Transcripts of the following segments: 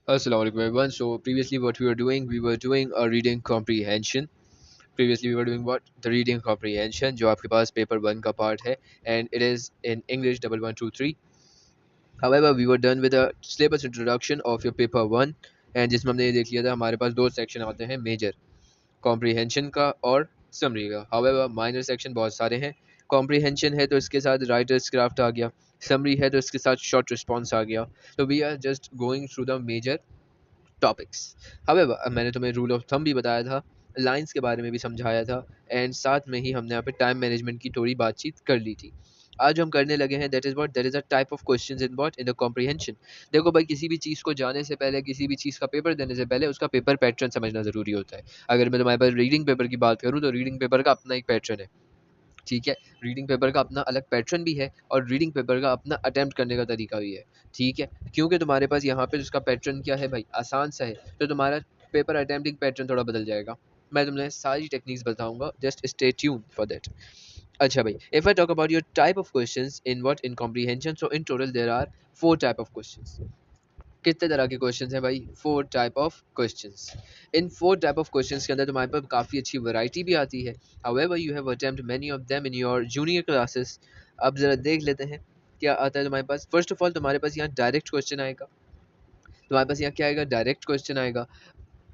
Assalamu alaikum everyone. So previously what we were doing a reading comprehension. Previously we were doing what? The reading comprehension जो आपके पास paper 1 का part है and it is in English 1123. However, we were done with the syllabus introduction of your paper 1 and जिसमें हमने ये देख लिया था हमारे पास दो सेक्शन आते हैं मेजर कॉम्प्रीहेंशन का और समरी का। हाउएवर माइनर सेक्शन बहुत सारे हैं। कॉम्प्रीहेंशन है तो इसके साथ राइटर्स क्राफ्ट आ गया, समरी है तो इसके साथ शॉर्ट रिस्पॉन्स आ गया। तो we are just going through the major topics. However मैंने तुम्हें रूल ऑफ थंब भी बताया था, लाइंस के बारे में भी समझाया था एंड साथ में ही हमने यहाँ पे टाइम मैनेजमेंट की थोड़ी बातचीत कर ली थी। आज हम करने लगे हैं that is what that is a type of questions in what in the comprehension. देखो भाई, किसी भी चीज़ को जाने से पहले, किसी भी चीज़ का पेपर देने से पहले उसका पेपर पैटर्न समझना ज़रूरी होता है। अगर मैं तुम्हारे पास रीडिंग पेपर की बात करूँ तो रीडिंग पेपर का अपना एक पैटर्न है, ठीक है। रीडिंग पेपर का अपना अलग पैटर्न भी है और रीडिंग पेपर का अपना अटेम्प्ट करने का तरीका भी है, ठीक है। क्योंकि तुम्हारे पास यहाँ पे जिसका पैटर्न क्या है भाई, आसान सा है, तो तुम्हारा पेपर अटेम्प्टिंग पैटर्न थोड़ा बदल जाएगा। मैं तुम्हें सारी टेक्निक्स बताऊंगा, just stay tune for that. अच्छा भाई, if I talk about your type of questions in what in comprehension, so in total there are 4 type of questions. कितने तरह के क्वेश्चंस हैं भाई? 4 टाइप ऑफ क्वेश्चंस। इन 4 टाइप ऑफ क्वेश्चंस के अंदर तुम्हारे पास काफ़ी अच्छी वैरायटी भी आती है। However you have attempt many of them in your junior classes. अब जरा देख लेते हैं क्या आता है तुम्हारे पास। फर्स्ट ऑफ ऑल तुम्हारे पास यहाँ डायरेक्ट क्वेश्चन आएगा। तुम्हारे पास यहाँ क्या आएगा? डायरेक्ट क्वेश्चन आएगा।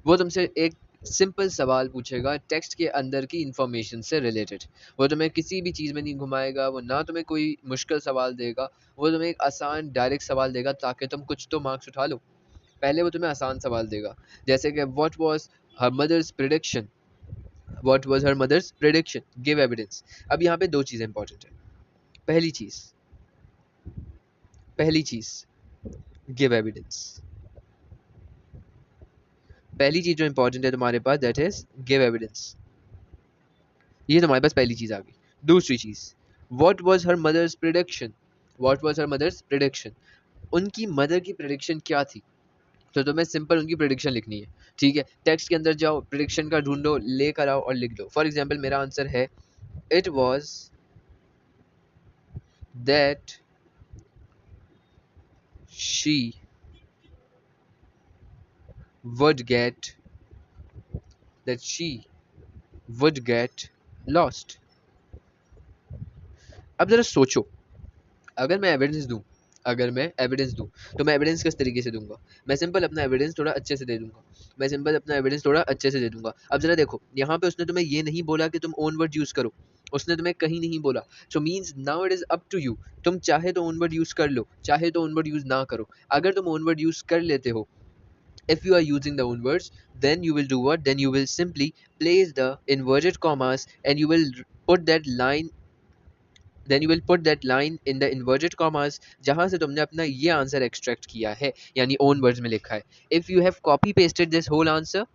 वो तुमसे एक सिंपल सवाल पूछेगा टेक्स्ट के अंदर की इंफॉर्मेशन से रिलेटेड। वो तुम्हें किसी भी चीज़ में नहीं घुमाएगा, वो ना तुम्हें कोई मुश्किल सवाल देगा, वो तुम्हें एक आसान डायरेक्ट सवाल देगा ताकि तुम कुछ तो मार्क्स उठा लो। पहले वो तुम्हें आसान सवाल देगा, जैसे कि what was her mother's prediction, what was her mother's prediction, give evidence. अब यहाँ पे दो चीज़ें इंपॉर्टेंट है। पहली चीज़, पहली चीज़ गिव एविडेंस। पहली चीज़ जो इंपॉर्टेंट है तुम्हारे पास दैट इज गिव एविडेंस। ये तुम्हारे पास पहली चीज़ आ गई। दूसरी चीज़, what was her mother's prediction, what was her mother's prediction, उनकी मदर की प्रिडिक्शन क्या थी। तो तुम्हें सिंपल उनकी प्रिडिक्शन लिखनी है, ठीक है। टेक्स्ट के अंदर जाओ, प्रिडिक्शन का ढूंढो, लेकर आओ और लिख दो। फॉर एग्जाम्पल मेरा आंसर है it was that she would get that she would get lost. अब जरा सोचो, अगर मैं एविडेंस दूं, अगर मैं एविडेंस दूं तो मैं एविडेंस किस तरीके से दूंगा? मैं सिंपल अपना एविडेंस थोड़ा अच्छे से दे दूंगा। मैं सिंपल अपना एविडेंस थोड़ा अच्छे से दे दूंगा। अब जरा देखो, यहाँ पे उसने तुम्हें ये नहीं बोला कि तुम ओन वर्ड यूज करो, उसने तुम्हें कहीं नहीं बोला। So means now it is up to you. तुम चाहे तो ओन वर्ड यूज कर लो, चाहे तो ओन वर्ड यूज ना करो। अगर तुम ओन वर्ड यूज कर लेते हो, if you are using the own words, then you will do what? Then you will simply place the inverted commas and you will put that line, then you will put that line in the inverted commas जहां से तुमने अपना ये answer extract किया है, यानी own words में लिखा है। if you have copy pasted this whole answer,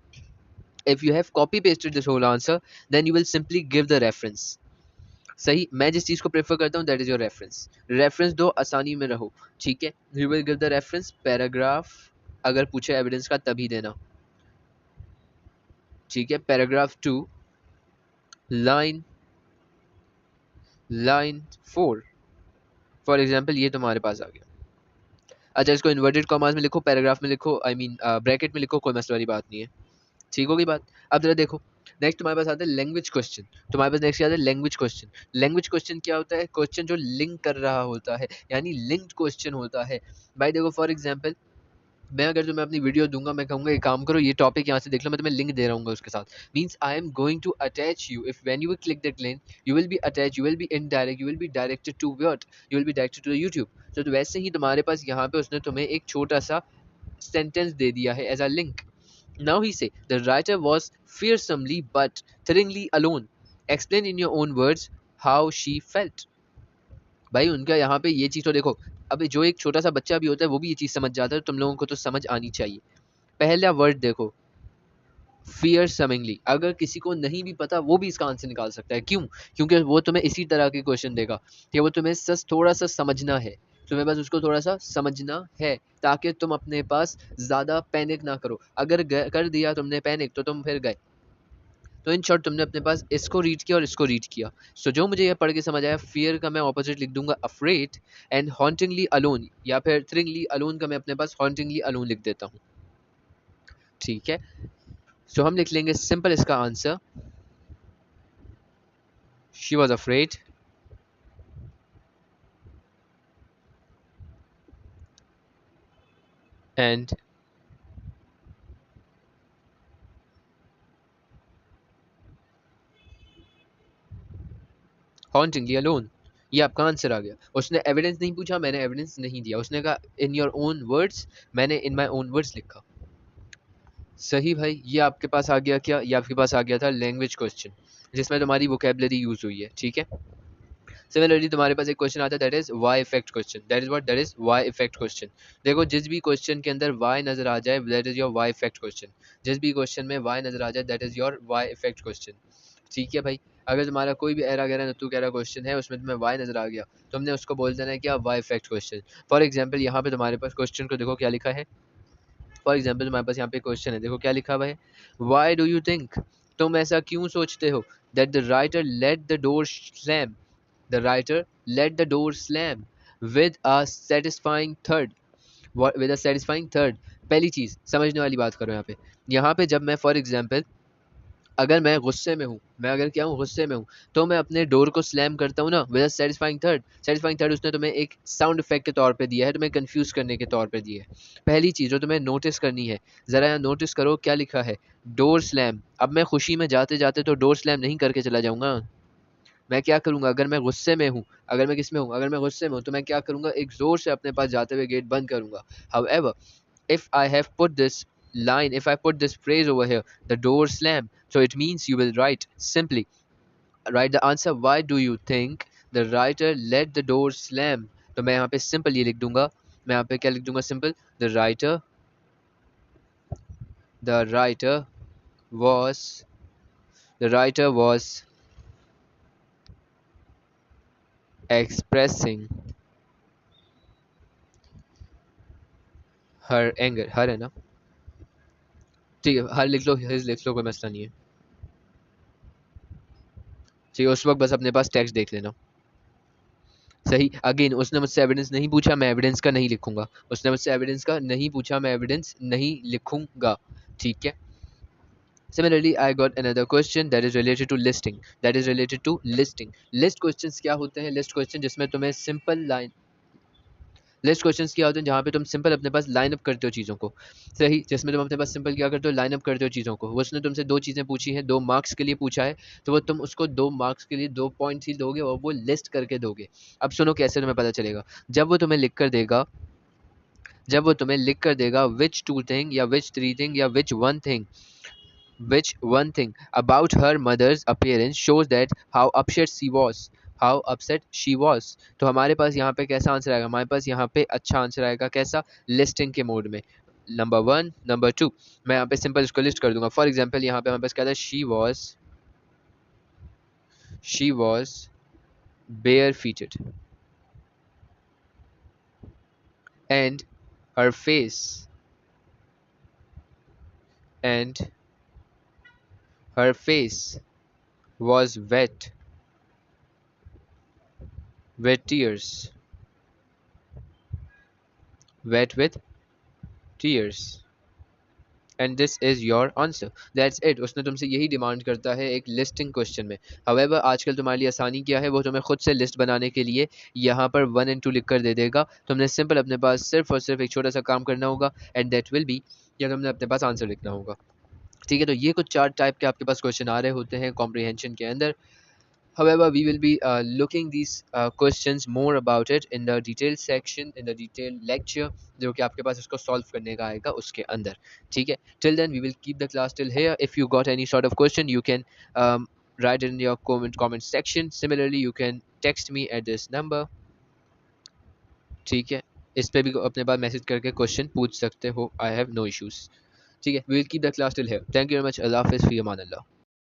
if you have copy pasted this whole answer, then you will simply give the reference। सही, मैं जिस चीज को प्रेफर करता हूँ that is your reference. Reference दो, आसानी में रहो, ठीक है। You will give the reference. Paragraph अगर पूछे एविडेंस का तभी देना, ठीक है। Paragraph 2 line line 4 for example, ये तुम्हारे पास आ गया। अच्छा, इसको इन्वर्टेड कॉमास में लिखो, पैराग्राफ में लिखो, आई मीन ब्रैकेट में लिखो, कोई मसले वाली बात नहीं है, ठीक होगी बात। अब जरा देखो, नेक्स्ट तुम्हारे पास आता है लैंग्वेज क्वेश्चन। तुम्हारे पास नेक्स्ट आता है लैंग्वेज क्वेश्चन। लैंग्वेज क्वेश्चन क्या होता है? क्वेश्चन जो लिंक कर रहा होता है, यानी लिंक्ड क्वेश्चन होता है। भाई देखो, फॉर एग्जाम्पल मैं अगर तुम्हें अपनी वीडियो दूंगा, मैं कहूँगा एक काम करो, ये टॉपिक यहाँ से देख लो, मैं तुम्हें लिंक दे रहा हूँ उसके साथ। Means I am going to attach you, if when you will click that link you will be attach, you will be indirect, you will be directed to what, you will be directed to the YouTube. तो वैसे ही तुम्हारे पास यहाँ पे उसने तुम्हें एक छोटा सा सेंटेंस दे दिया है as a link. Now he say the writer was fearsomely but thrillingly alone, explain in your own words how she felt। भाई उनका यहाँ पे ये चीज़ तो देखो, अब जो एक छोटा सा बच्चा भी होता है वो भी ये चीज़ समझ जाता है, तुम लोगों को तो समझ आनी चाहिए। पहला वर्ड देखो, fearsomely, अगर किसी को नहीं भी पता वो भी इसका आंसर निकाल सकता है। क्यों? क्योंकि वो तुम्हें इसी तरह के क्वेश्चन देगा कि वो तुम्हें सच थोड़ा सा समझना है, तुम्हें बस उसको थोड़ा सा समझना है ताकि तुम अपने पास ज़्यादा पैनिक ना करो। अगर कर दिया तुमने पैनिक तो तुम फिर गए। तो इन शॉर्ट तुमने अपने पास इसको रीड किया और इसको रीड किया। सो जो मुझे यह पढ़ के समझ आया, फियर का मैं ऑपोजिट लिख दूंगा अफ्रेड, एंड हॉन्टिंगली अलोन, या फिर थ्रिंगली अलोन का मैं अपने पास हॉन्टिंगली अलोन लिख देता हूँ। ठीक है, सो हम लिख लेंगे सिंपल इसका answer, she was afraid and hauntingly alone. ये आपका आंसर आ गया। उसने एविडेंस नहीं पूछा, मैंने एविडेंस नहीं दिया, उसने कहा इन योर ओन वर्ड्स, मैंने इन माई ओन वर्ड्स लिखा। सही भाई, ये आपके पास आ गया क्या? ये आपके पास आ गया था लैंग्वेज क्वेश्चन, जिसमें तुम्हारी वोकेबलरी यूज हुई है, ठीक है। सिमिलरली तुम्हारे पास एक क्वेश्चन आता है, that is why effect question, that is what, that is why effect question. देखो जिस भी क्वेश्चन के अंदर वाई नजर आ जाए, that is your why effect question. जिस भी क्वेश्चन में वाई नजर आ जाए, that is your why effect question, ठीक है भाई। अगर तुम्हारा कोई भी एरा गैरा नत्तू गैरा क्वेश्चन है, उसमें तुम्हें वाई नजर आ गया, तुमने उसको बोल देना है क्या, why effect question. For example यहाँ पे तुम्हारे पास क्वेश्चन को देखो क्या लिखा है। फॉर एग्जाम्पल तुम्हारे पास यहाँ पे क्वेश्चन है, देखो क्या लिखा हुआ है, वाई डू यू थिंक, तुम ऐसा क्यों सोचते हो, that the writer let the door slam, the writer let the door slam with a satisfying third, with a satisfying third. पहली चीज समझने वाली बात करो यहाँ पे जब मैं फॉर एग्जाम्पल अगर मैं गुस्से में हूँ, मैं अगर क्या हूँ, गुस्से में हूँ, तो मैं अपने डोर को स्लैम करता हूँ ना with a satisfying third. Satisfying third उसने तुम्हें एक साउंड इफेक्ट के तौर पे दिया है, तुम्हें कंफ्यूज करने के तौर पे दिया है। पहली चीज जो तुम्हें नोटिस करनी है, जरा यहाँ नोटिस करो क्या लिखा है, डोर स्लैम। अब मैं खुशी में जाते जाते तो डोर स्लैम नहीं करके चला जाऊंगा, मैं क्या करूंगा, अगर मैं गुस्से में हूँ, अगर मैं किस में हूँ, अगर मैं गुस्से में हूँ, तो मैं क्या करूंगा, एक जोर से अपने पास जाते हुए गेट बंद करूंगा। However if I have put this line, if I put this phrase over here, the door slam, so it means you will write simply, write the answer, why do you think the writer let the door slam। तो मैं यहाँ पे simple ये लिख दूंगा, मैं यहाँ पे क्या लिख दूंगा, simple, the writer, the writer was, the writer was expressing her anger, हर है ना, ठीक है, हर लिख लो, his लिख लो, कोई मसला नहीं है, ठीक है, उस वक्त बस अपने पास टेक्स्ट देख लेना। सही, अगेन उसने मुझसे एविडेंस नहीं पूछा, मैं एविडेंस का नहीं लिखूंगा, उसने मुझसे एविडेंस का नहीं पूछा, मैं एविडेंस नहीं लिखूंगा, ठीक है। Similarly, I got another question that is related to listing. That is related to listing. List questions क्या होते हैं? List question जिसमें तुम्हें simple line, लिस्ट क्वेश्चंस क्या होते हैं जहाँ पे तुम सिंपल अपने पास लाइन अप करते हो चीज़ों को, सही, जिसमें तुम अपने पास सिंपल क्या करते हो, लाइन अप करते हो चीज़ों को। वो उसने तुमसे दो चीज़ें पूछी हैं, 2 मार्क्स के लिए पूछा है, तो वो तुम उसको 2 मार्क्स के लिए 2 पॉइंट्स ही दोगे और वो लिस्ट करके दोगे। अब सुनो कैसे तुम्हें पता चलेगा, जब वो तुम्हें लिख कर देगा, जब वो तुम्हें लिख कर देगा विच 2 थिंग या विच 3 थिंग या which one thing, which one thing about her mother's appearance shows that how upset she was, how upset she was। तो हमारे पास यहाँ पे कैसा आंसर आएगा, हमारे पास यहाँ पे अच्छा आंसर आएगा कैसा, लिस्टिंग के मोड में, नंबर 1 नंबर 2। मैं यहाँ पे सिंपल इसको लिस्ट कर दूंगा। फॉर एग्जाम्पल यहाँ पे हमारे पास क्या था, she was bare footed and her face and her face was wet with tears, wet with tears, and this is your answer, that's it. उसने तुमसे यही डिमांड करता है एक लिस्टिंग क्वेश्चन में। हाउएवर आजकल तुम्हारे लिए आसानी क्या है, वो तुम्हें खुद से लिस्ट बनाने के लिए यहाँ पर 1 और 2 लिख कर दे देगा। तुमने सिंपल अपने पास सिर्फ और सिर्फ एक छोटा सा काम करना होगा, एंड दैट विल बी, या तुमने अपने पास आंसर लिखना होगा, ठीक है। तो ये कुछ 4 टाइप के आपके पास क्वेश्चन आ रहे होते हैं कॉम्प्रिहेंशन के अंदर। However, we will be looking these questions more about it in the detailed section, in the detailed lecture, जो कि आपके पास इसको solve करने का आएगा उसके अंदर, ठीक है। Till then, we will keep the class till here. If you got any sort of question, you can write it in your comment section. Similarly, you can text me at this number, ठीक है। इस पे भी अपने पास message करके question पूछ सकते हो, I have no issues, ठीक है। We will keep the class till here. Thank you very much. Allah Hafiz, fi aman Allah.